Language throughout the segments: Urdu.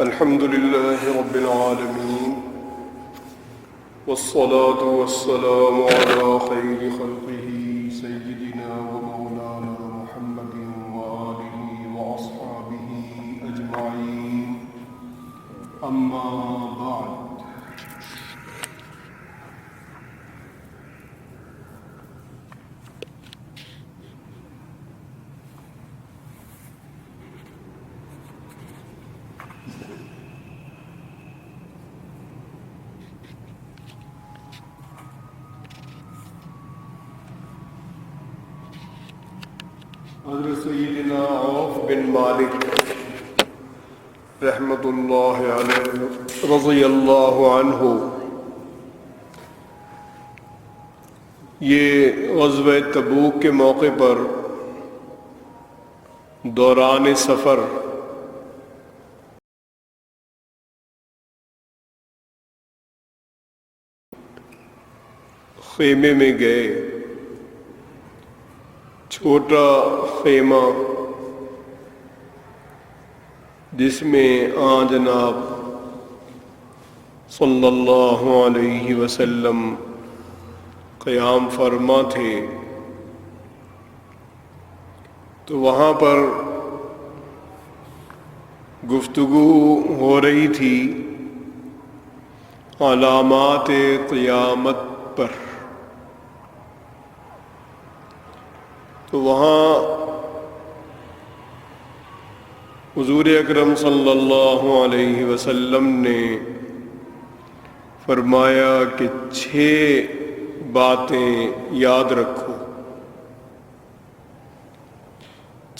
الحمد لله رب العالمين والصلاة والسلام على خير خلقه سيدنا ومولانا محمد وآله وأصحابه أجمعين أما بعد حضرت سیدنا عوف بن مالک رحمۃ اللہ علیہ رضی اللہ عنہ یہ غزوہ تبوک کے موقع پر دوران سفر خیمے میں گئے. چھوٹا خیمہ جس میں جناب صلی اللہ علیہ وسلم قیام فرما تھے، تو وہاں پر گفتگو ہو رہی تھی علامات قیامت پر. تو وہاں حضور اکرم صلی اللہ علیہ وسلم نے فرمایا کہ 6 باتیں یاد رکھو.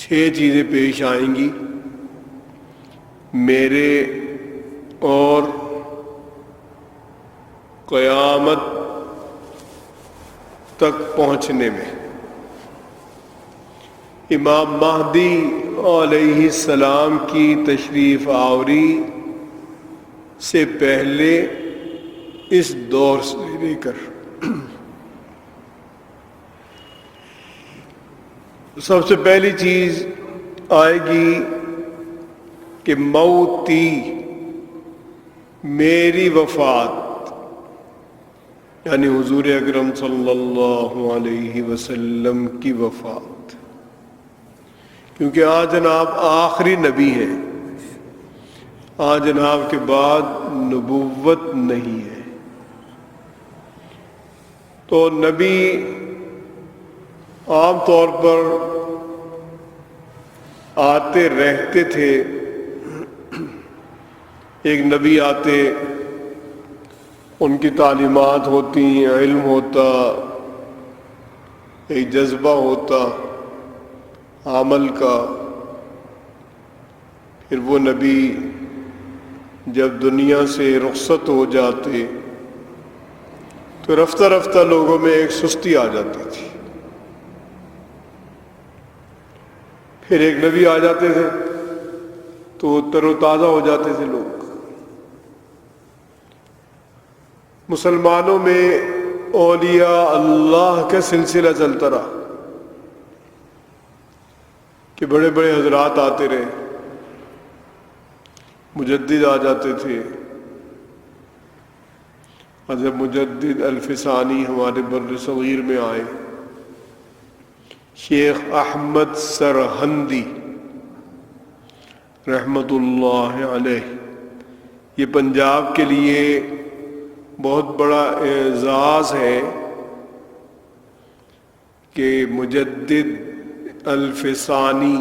6 چیزیں پیش آئیں گی میرے اور قیامت تک پہنچنے میں. امام مہدی علیہ السلام کی تشریف آوری سے پہلے اس دور سے لے کر سب سے پہلی چیز آئے گی کہ موتی، میری وفات، یعنی حضور اکرم صلی اللہ علیہ وسلم کی وفات. کیونکہ آج جناب آخری نبی ہیں، آج جناب کے بعد نبوت نہیں ہے. تو نبی عام طور پر آتے رہتے تھے. ایک نبی آتے، ان کی تعلیمات ہوتی، علم ہوتا، ایک جذبہ ہوتا عمل کا. پھر وہ نبی جب دنیا سے رخصت ہو جاتے تو رفتہ رفتہ لوگوں میں ایک سستی آ جاتی تھی. پھر ایک نبی آ جاتے تھے تو تر و تازہ ہو جاتے تھے لوگ. مسلمانوں میں اولیاء اللہ کا سلسلہ چلتا رہا کہ بڑے بڑے حضرات آتے رہے. مجدد آ جاتے تھے. حضرت مجدد الفسانی ہمارے بر صغیر میں آئے. شیخ احمد سرہندی رحمۃ اللہ علیہ، یہ پنجاب کے لیے بہت بڑا اعزاز ہے کہ مجدد الفسانی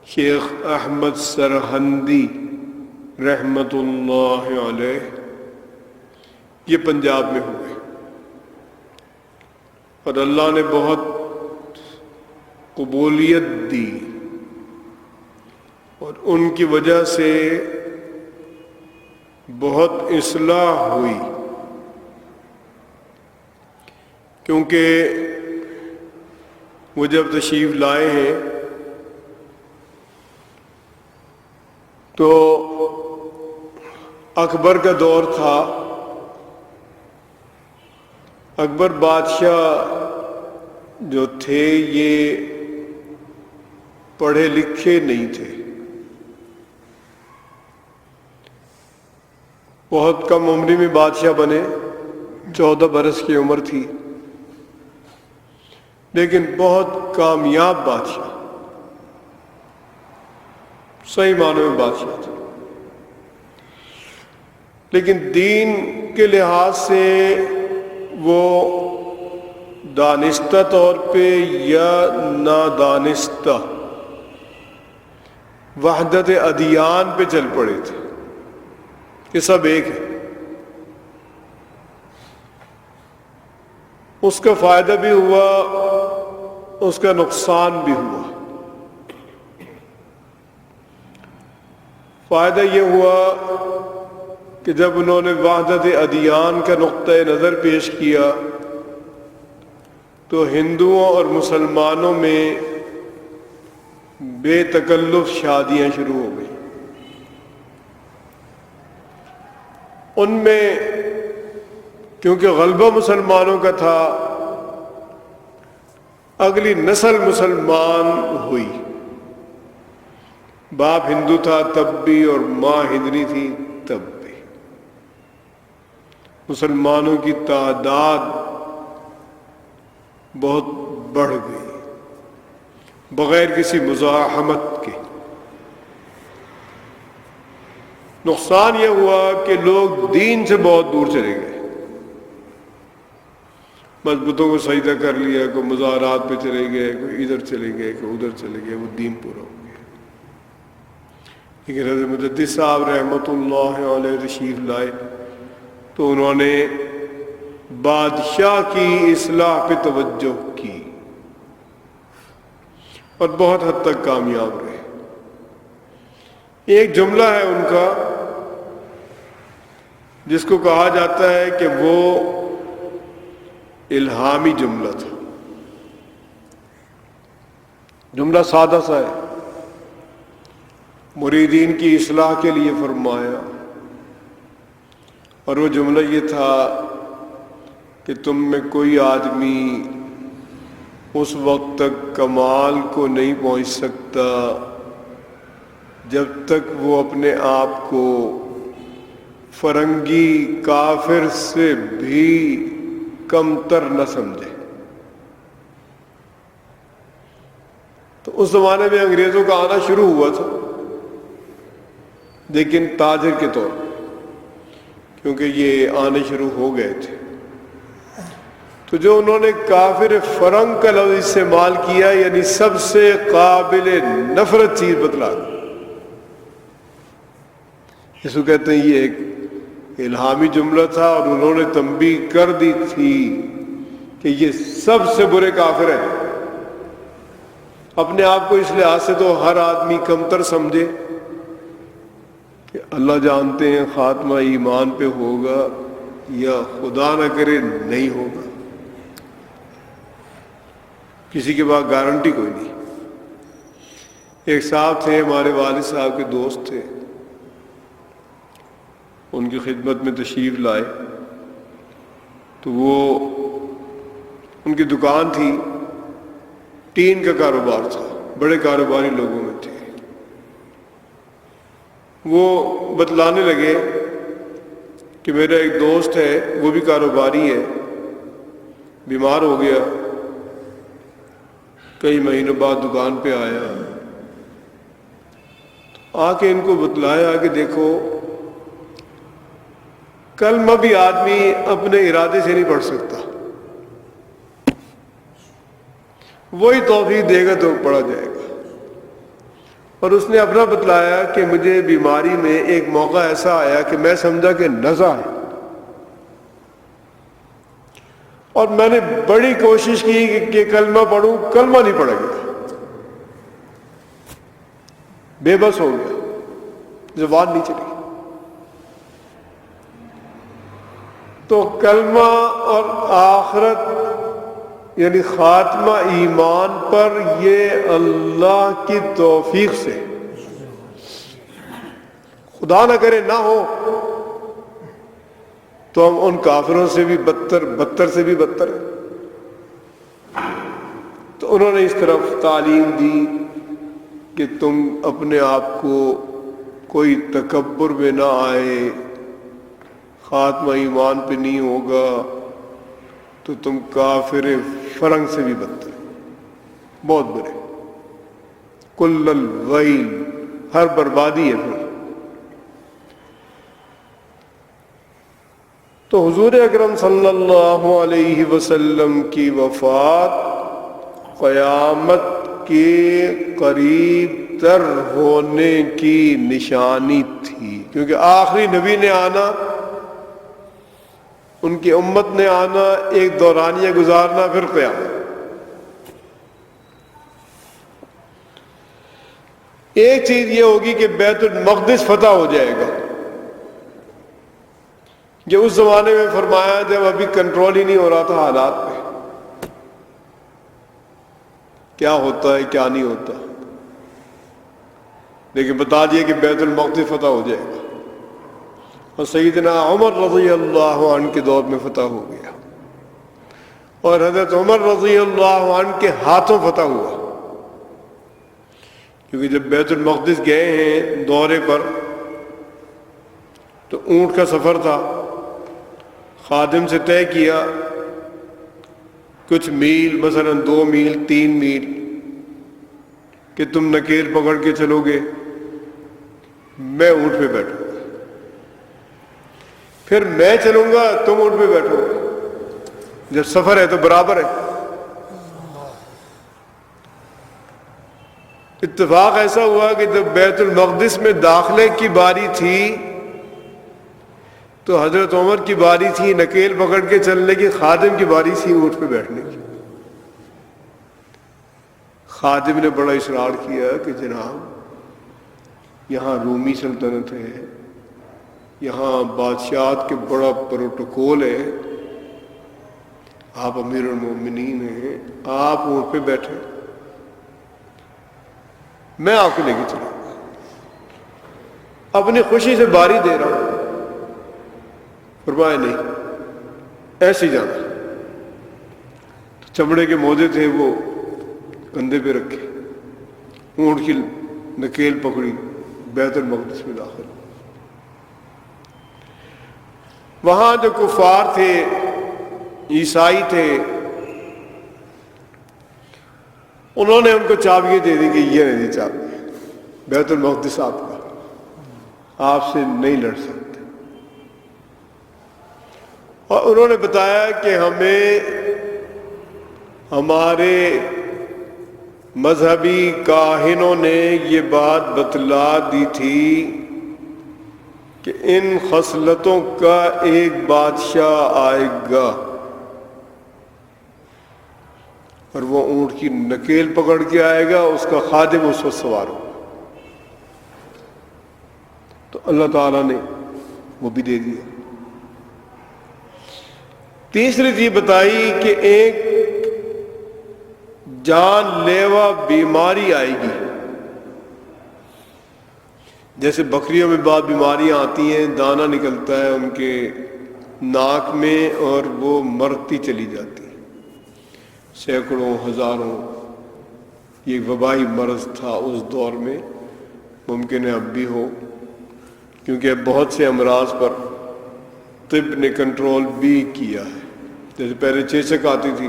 شیخ احمد سرہندی رحمۃ اللہ علیہ یہ پنجاب میں ہوئے. اور اللہ نے بہت قبولیت دی اور ان کی وجہ سے بہت اصلاح ہوئی. کیونکہ وہ جب تشریف لائے ہیں تو اکبر کا دور تھا. اکبر بادشاہ جو تھے یہ پڑھے لکھے نہیں تھے. بہت کم عمری میں بادشاہ بنے، 14 برس کی عمر تھی، لیکن بہت کامیاب بادشاہ، صحیح معنوں میں بادشاہ تھا، لیکن دین کے لحاظ سے وہ دانستہ طور پہ یا نادانستہ وحدت ادیان پہ چل پڑے تھے کہ سب ایک ہے۔ اس کا فائدہ بھی ہوا، اس کا نقصان بھی ہوا۔ فائدہ یہ ہوا کہ جب انہوں نے وحدت ادیان کا نقطۂ نظر پیش کیا تو ہندوؤں اور مسلمانوں میں بے تکلف شادیاں شروع ہو گئیں۔ ان میں کیونکہ غلبہ مسلمانوں کا تھا، اگلی نسل مسلمان ہوئی، باپ ہندو تھا تب بھی اور ماں ہندنی تھی تب بھی۔ مسلمانوں کی تعداد بہت بڑھ گئی بغیر کسی مزاحمت کے۔ نقصان یہ ہوا کہ لوگ دین سے بہت دور چلے گئے، مضبوطوں کو سجدہ کر لیا، کوئی مزارات پہ چلے گئے، کوئی ادھر چلے گئے، کوئی ادھر چلے گئے، وہ دین پورا ہو گیا۔ لیکن حضرت مجدد صاحب رحمۃ اللہ علیہ تشریف لائے تو انہوں نے بادشاہ کی اصلاح پہ توجہ کی اور بہت حد تک کامیاب رہے۔ ایک جملہ ہے ان کا جس کو کہا جاتا ہے کہ وہ الہامی جملہ تھا۔ جملہ سادہ سا ہے، مریدین کی اصلاح کے لیے فرمایا، اور وہ جملہ یہ تھا کہ تم میں کوئی آدمی اس وقت تک کمال کو نہیں پہنچ سکتا جب تک وہ اپنے آپ کو فرنگی کافر سے بھی کمتر نہ سمجھے۔ تو اس زمانے میں انگریزوں کا آنا شروع ہوا تھا، لیکن تاجر کے طور پر، کیونکہ یہ آنے شروع ہو گئے تھے، تو جو انہوں نے کافر فرنگ کا لفظ استعمال کیا، یعنی سب سے قابل نفرت چیز بتلا دی۔ اس کو کہتے ہیں یہ ایک الہامی جملہ تھا، اور انہوں نے تنبیہ کر دی تھی کہ یہ سب سے برے کافر ہیں۔ اپنے آپ کو اس لحاظ سے تو ہر آدمی کمتر سمجھے کہ اللہ جانتے ہیں خاتمہ ایمان پہ ہوگا یا خدا نہ کرے نہیں ہوگا، کسی کے پاس گارنٹی کوئی نہیں۔ ایک صاحب تھے، ہمارے والد صاحب کے دوست تھے، ان کی خدمت میں تشریف لائے تو وہ ان کی دکان تھی، ٹین کا کاروبار تھا، بڑے کاروباری لوگوں میں تھے۔ وہ بتلانے لگے کہ میرا ایک دوست ہے، وہ بھی کاروباری ہے، بیمار ہو گیا، کئی مہینوں بعد دکان پہ آیا، آ کے ان کو بتلایا کہ دیکھو کلمہ بھی آدمی اپنے ارادے سے نہیں پڑھ سکتا، وہی توفیق دے گا تو پڑھا جائے گا۔ اور اس نے اپنا بتلایا کہ مجھے بیماری میں ایک موقع ایسا آیا کہ میں سمجھا کہ نزع ہے، اور میں نے بڑی کوشش کی کہ کلمہ پڑھوں، کلمہ نہیں پڑھا گیا، بے بس ہو گیا، زبان نہیں چلی۔ تو کلمہ اور آخرت یعنی خاتمہ ایمان پر یہ اللہ کی توفیق سے، خدا نہ کرے نہ ہو تو ہم ان کافروں سے بھی بدتر سے بھی بدتر ہیں۔ تو انہوں نے اس طرف تعلیم دی کہ تم اپنے آپ کو کوئی تکبر میں نہ آئے، خاتمہ ایمان پہ نہیں ہوگا تو تم کافر فرنگ سے بھی بدتر، بہت برے، کل الویل، ہر بربادی ہے پھر۔ تو حضور اکرم صلی اللہ علیہ وسلم کی وفات قیامت کے قریب تر ہونے کی نشانی تھی، کیونکہ آخری نبی نے آنا، ان کی امت نے آنا، ایک دورانیہ گزارنا، پھر قیامت۔ ایک چیز یہ ہوگی کہ بیت المقدس فتح ہو جائے گا، جو اس زمانے میں فرمایا جب ابھی کنٹرول ہی نہیں ہو رہا تھا حالات پہ، کیا ہوتا ہے کیا نہیں ہوتا، لیکن بتا دیا کہ بیت المقدس فتح ہو جائے گا، اور سیدنا عمر رضی اللہ عنہ کے دور میں فتح ہو گیا، اور حضرت عمر رضی اللہ عنہ کے ہاتھوں فتح ہوا، کیونکہ جب بیت المقدس گئے ہیں دورے پر تو اونٹ کا سفر تھا، خادم سے طے کیا کچھ میل، مثلا 2 میل 3 میل، کہ تم نکیر پکڑ کے چلو گے، میں اونٹ پہ بیٹھوں گا، پھر میں چلوں گا تم اونٹ پہ بیٹھو گے، جب سفر ہے تو برابر ہے۔ اتفاق ایسا ہوا کہ جب بیت المقدس میں داخلے کی باری تھی تو حضرت عمر کی باری تھی نکیل پکڑ کے چلنے کی، خادم کی باری تھی اونٹ پہ بیٹھنے کی۔ خادم نے بڑا اصرار کیا کہ جناب یہاں رومی سلطنت ہے، یہاں بادشاہت کے بڑا پروٹوکول ہے، آپ امیر المومنین ہیں، آپ اونٹ پہ بیٹھے، میں آپ کو لے کے چلوں گا، اپنی خوشی سے باری دے رہا ہوں۔ فرمایا نہیں، ایسے ہی جانا۔ تو چمڑے کے موزے تھے وہ کندھے پہ رکھے، اونٹ کی نکیل پکڑی، بیت المقدس میں داخل۔ وہاں جو کفار تھے، عیسائی تھے، انہوں نے ان کو چابیاں دے دی کہ یہ نہیں چابی، بیت المقدس آپ کا، آپ سے نہیں لڑ سکتے۔ اور انہوں نے بتایا کہ ہمیں ہمارے مذہبی کاہنوں نے یہ بات بتلا دی تھی کہ ان خصلتوں کا ایک بادشاہ آئے گا اور وہ اونٹ کی نکیل پکڑ کے آئے گا، اس کا خادم اس وقت سوار ہوگا۔ تو اللہ تعالیٰ نے وہ بھی دے دیا۔ تیسری چیز بتائی کہ ایک جان لیوا بیماری آئے گی، جیسے بکریوں میں بعض بیماریاں آتی ہیں، دانہ نکلتا ہے ان کے ناک میں اور وہ مرتی چلی جاتی ہے، سینکڑوں ہزاروں، یہ وبائی مرض تھا اس دور میں، ممکن ہے اب بھی ہو، کیونکہ اب بہت سے امراض پر طب نے کنٹرول بھی کیا ہے۔ جیسے پہلے چیچک آتی تھی،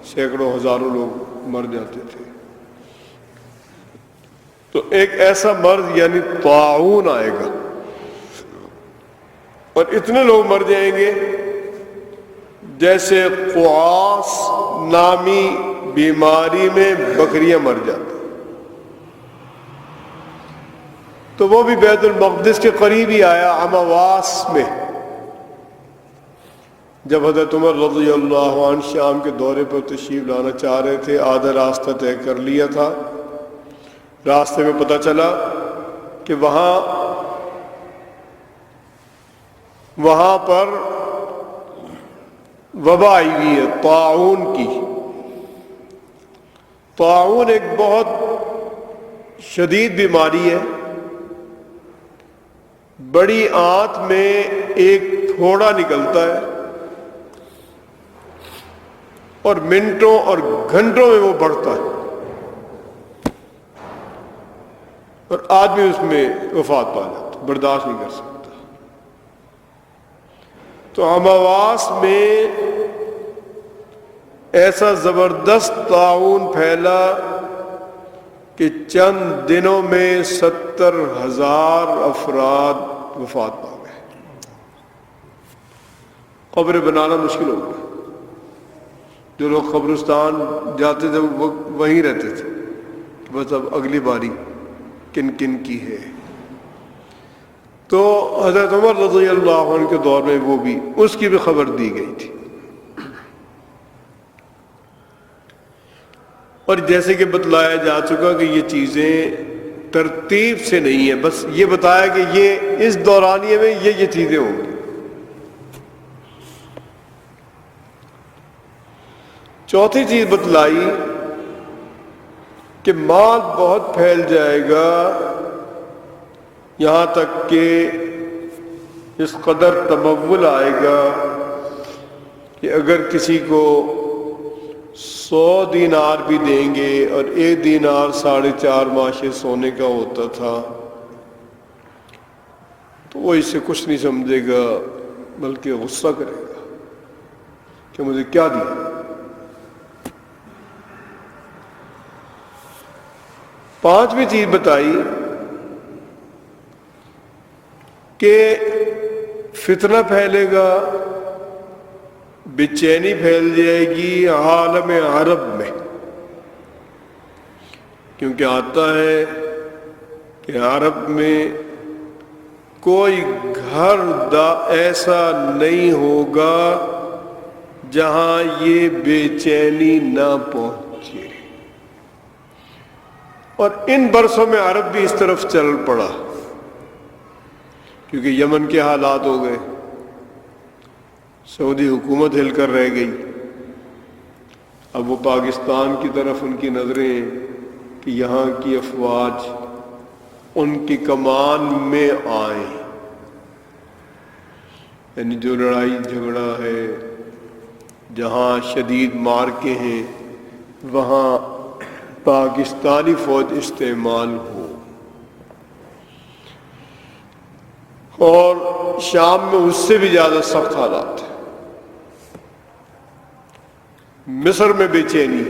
سینکڑوں ہزاروں لوگ مر جاتے تھے، تو ایک ایسا مرض یعنی طاعون آئے گا، اور اتنے لوگ مر جائیں گے جیسے قواس نامی بیماری میں بکریاں مر جاتی۔ تو وہ بھی بیت المقدس کے قریب ہی آیا، امواس میں، جب حضرت عمر رضی اللہ عنہ شام کے دورے پر تشریف لانا چاہ رہے تھے، آدھا راستہ طے کر لیا تھا، راستے میں پتہ چلا کہ وہاں پر وبا آئی ہوئی ہے طاعون کی۔ طاعون ایک بہت شدید بیماری ہے، بڑی آنت میں ایک پھوڑا نکلتا ہے اور منٹوں اور گھنٹوں میں وہ بڑھتا ہے اور آدمی اس میں وفات پا جاتا، برداشت نہیں کر سکتا۔ تو امواس میں ایسا زبردست طاعون پھیلا کہ چند دنوں میں 70,000 افراد وفات پا گئے. قبر بنانا مشکل ہو گیا. جو لوگ قبرستان جاتے تھے وہ وہیں رہتے تھے، بس اب اگلی باری کن کن کی ہے. تو حضرت عمر رضی اللہ عنہ کے دور میں وہ بھی، اس کی بھی خبر دی گئی تھی. اور جیسے کہ بتلایا جا چکا کہ یہ چیزیں ترتیب سے نہیں ہیں، بس یہ بتایا کہ یہ اس دورانیے میں یہ چیزیں ہوں گی. چوتھی چیز بتلائی کہ مال بہت پھیل جائے گا، یہاں تک کہ اس قدر تمول آئے گا کہ اگر کسی کو 100 دینار بھی دیں گے، اور 1 دینار 4.5 ماشے سونے کا ہوتا تھا، تو وہ اس سے کچھ نہیں سمجھے گا، بلکہ غصہ کرے گا کہ مجھے کیا دیا. پانچویں چیز بتائی کہ فتنہ پھیلے گا، بے چینی پھیل جائے گی عالم عرب میں، کیونکہ آتا ہے کہ عرب میں کوئی گھر ایسا نہیں ہوگا جہاں یہ بے چینی نہ پہنچے. اور ان برسوں میں عرب بھی اس طرف چل پڑا، کیونکہ یمن کے حالات ہو گئے، سعودی حکومت ہل کر رہ گئی. اب وہ پاکستان کی طرف ان کی نظریں کہ یہاں کی افواج ان کی کمان میں آئیں، یعنی جو لڑائی جھگڑا ہے، جہاں شدید مارکے ہیں، وہاں پاکستانی فوج استعمال ہو. اور شام میں اس سے بھی زیادہ سخت حالات ہیں. مصر میں بے چینی،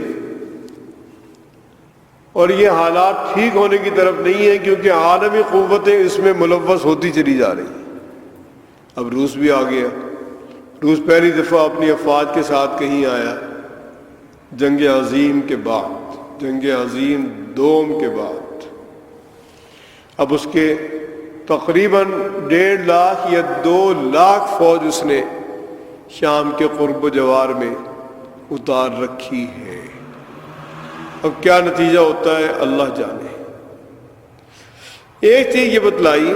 اور یہ حالات ٹھیک ہونے کی طرف نہیں ہے، کیونکہ عالمی قوتیں اس میں ملوث ہوتی چلی جا رہی ہیں. اب روس بھی آ گیا. روس پہلی دفعہ اپنی افواج کے ساتھ کہیں آیا جنگ عظیم کے بعد، جنگ عظیم دوم کے بعد. اب اس کے تقریباً 1.5 لاکھ یا 2 لاکھ فوج اس نے شام کے قرب و جوار میں اتار رکھی ہے. اب کیا نتیجہ ہوتا ہے اللہ جانے. ایک چیز یہ بتلائی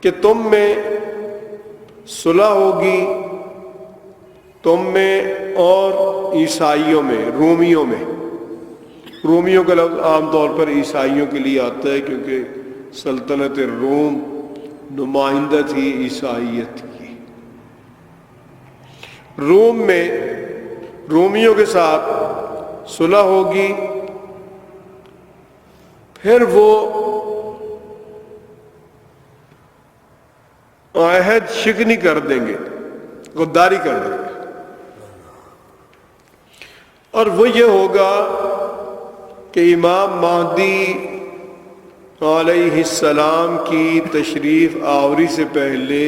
کہ تم میں صلح ہوگی، تم میں اور عیسائیوں میں، رومیوں میں. رومیوں کا لفظ عام طور پر عیسائیوں کے لیے آتا ہے، کیونکہ سلطنت روم نمائندہ تھی عیسائیت کی. روم میں رومیوں کے ساتھ صلح ہوگی، پھر وہ عہد شکنی کر دیں گے، غداری کر دیں گے. اور وہ یہ ہوگا کہ امام مہدی علیہ السلام کی تشریف آوری سے پہلے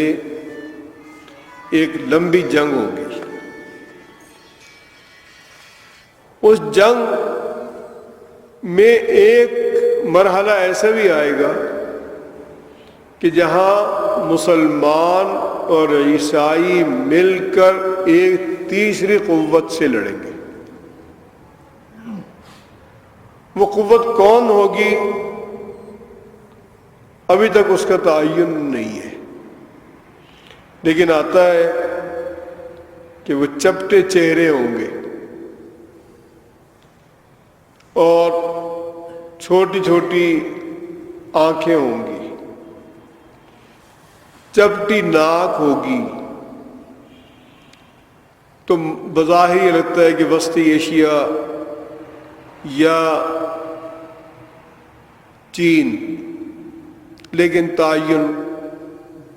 ایک لمبی جنگ ہوگی. اس جنگ میں ایک مرحلہ ایسا بھی آئے گا کہ جہاں مسلمان اور عیسائی مل کر ایک تیسری قوت سے لڑیں گے. وہ قوت کون ہوگی ابھی تک اس کا تعین نہیں ہے، لیکن آتا ہے کہ وہ چپٹے چہرے ہوں گے اور چھوٹی چھوٹی آنکھیں ہوں گی، چپٹی ناک ہوگی. تو بظاہر یہ لگتا ہے کہ وسطی ایشیا یا چین، لیکن تعین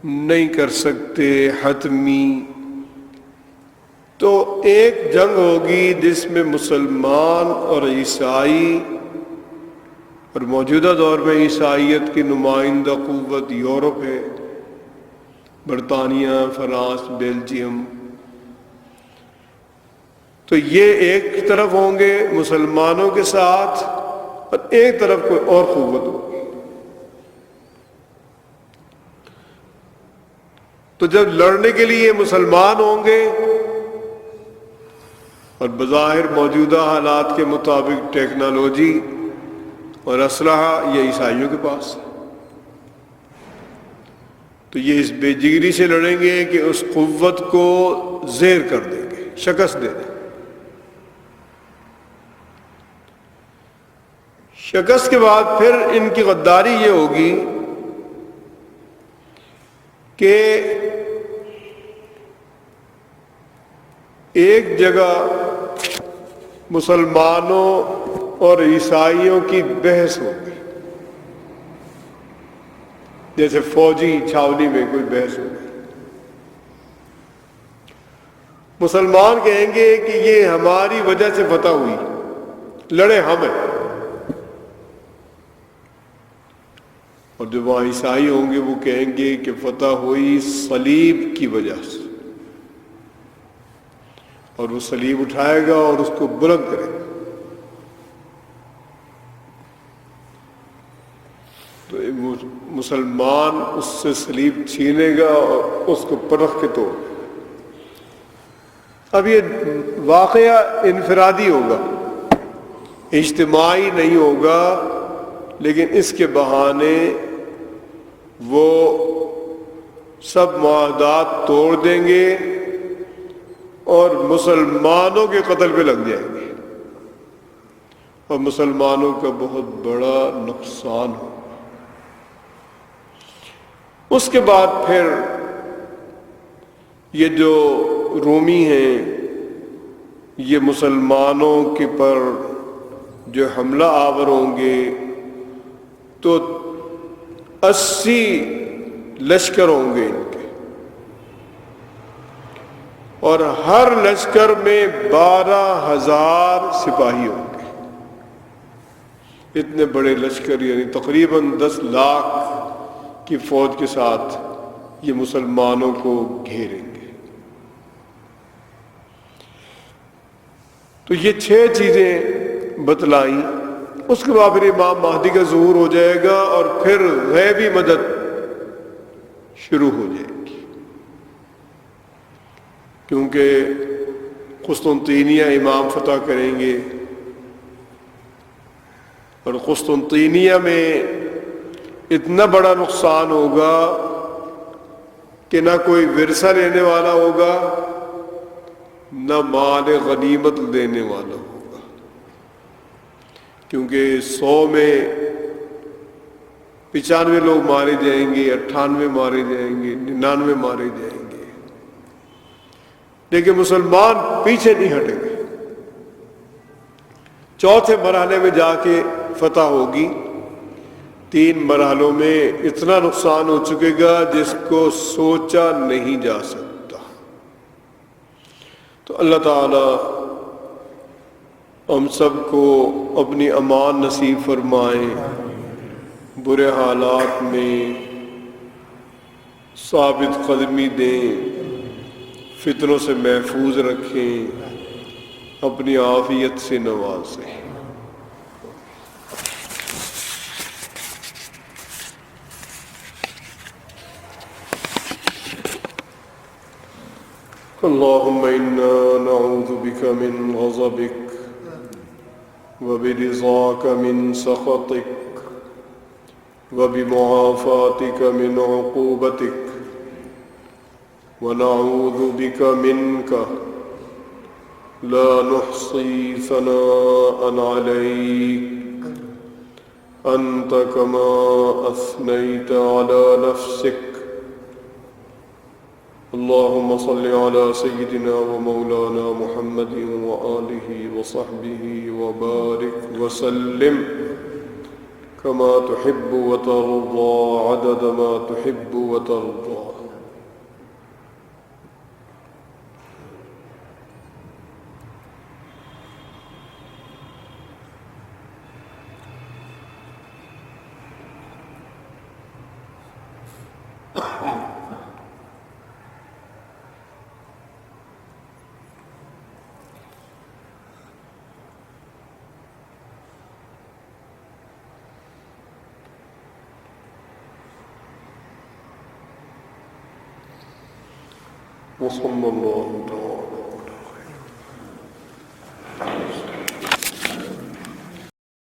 نہیں کر سکتے حتمی، تو ایک جنگ ہوگی جس میں مسلمان اور عیسائی، اور موجودہ دور میں عیسائیت کی نمائندہ قوت یورپ ہے، برطانیہ، فرانس، بیلجیم، تو یہ ایک طرف ہوں گے مسلمانوں کے ساتھ، اور ایک طرف کوئی اور قوت ہوگی۔ تو جب لڑنے کے لیے مسلمان ہوں گے، اور بظاہر موجودہ حالات کے مطابق ٹیکنالوجی اور اسلحہ یہ عیسائیوں کے پاس ہے، تو یہ اس بے جگری سے لڑیں گے کہ اس قوت کو زیر کر دیں گے، شکست دے دیں گے۔ شکست کے بعد پھر ان کی غداری یہ ہوگی کہ ایک جگہ مسلمانوں اور عیسائیوں کی بحث ہوگی، جیسے فوجی چھاونی میں کوئی بحث ہوگی۔ مسلمان کہیں گے کہ یہ ہماری وجہ سے فتح ہوئی، لڑے ہم ہیں، اور جو وہاں عیسائی ہوں گے وہ کہیں گے کہ فتح ہوئی صلیب کی وجہ سے، اور وہ صلیب اٹھائے گا اور اس کو بلند کرے گا۔ تو مسلمان اس سے صلیب چھینے گا اور اس کو پرکھ کے توڑے گا۔ اب یہ واقعہ انفرادی ہوگا، اجتماعی نہیں ہوگا، لیکن اس کے بہانے وہ سب معاہدات توڑ دیں گے اور مسلمانوں کے قتل پہ لگ جائیں گے، اور مسلمانوں کا بہت بڑا نقصان ہوگا۔ اس کے بعد پھر یہ جو رومی ہیں، یہ مسلمانوں کے پر جو حملہ آور ہوں گے، تو 80 لشکر ہوں گے ان کے، اور ہر لشکر میں 12,000 سپاہی ہوں گے۔ اتنے بڑے لشکر، یعنی تقریباً 10 لاکھ کی فوج کے ساتھ یہ مسلمانوں کو گھیریں گے۔ تو یہ 6 چیزیں بتلائیں۔ اس کے بعد پھر امام مہدی کا ظہور ہو جائے گا، اور پھر غیبی مدد شروع ہو جائے گی، کیونکہ قسطنطینیہ امام فتح کریں گے، اور قسطنطینیہ میں اتنا بڑا نقصان ہوگا کہ نہ کوئی ورثہ لینے والا ہوگا، نہ مال غنیمت دینے والا ہوگا، کیونکہ 100 میں 95 لوگ مارے جائیں گے، 98 مارے جائیں گے، 99 مارے جائیں گے، لیکن مسلمان پیچھے نہیں ہٹیں گے۔ چوتھے مرحلے میں جا کے فتح ہوگی۔ 3 مرحلوں میں اتنا نقصان ہو چکے گا جس کو سوچا نہیں جا سکتا۔ تو اللہ تعالی ہم سب کو اپنی امان نصیب فرمائیں، برے حالات میں ثابت قدمی دیں، فتنوں سے محفوظ رکھیں، اپنی عافیت سے نوازیں۔ اللهم إنا نعوذ بك من غضبك وبرضاك من سخطك وبمعافاتك من عقوبتك، ونعوذ بك منك لا نحصي ثناء عليك أنت كما أثنيت على نفسك۔ اللهم صل على سيدنا ومولانا محمد وآله وصحبه وبارك وسلم كما تحب وترضى عدد ما تحب وترضى۔ وصلى الله تعالى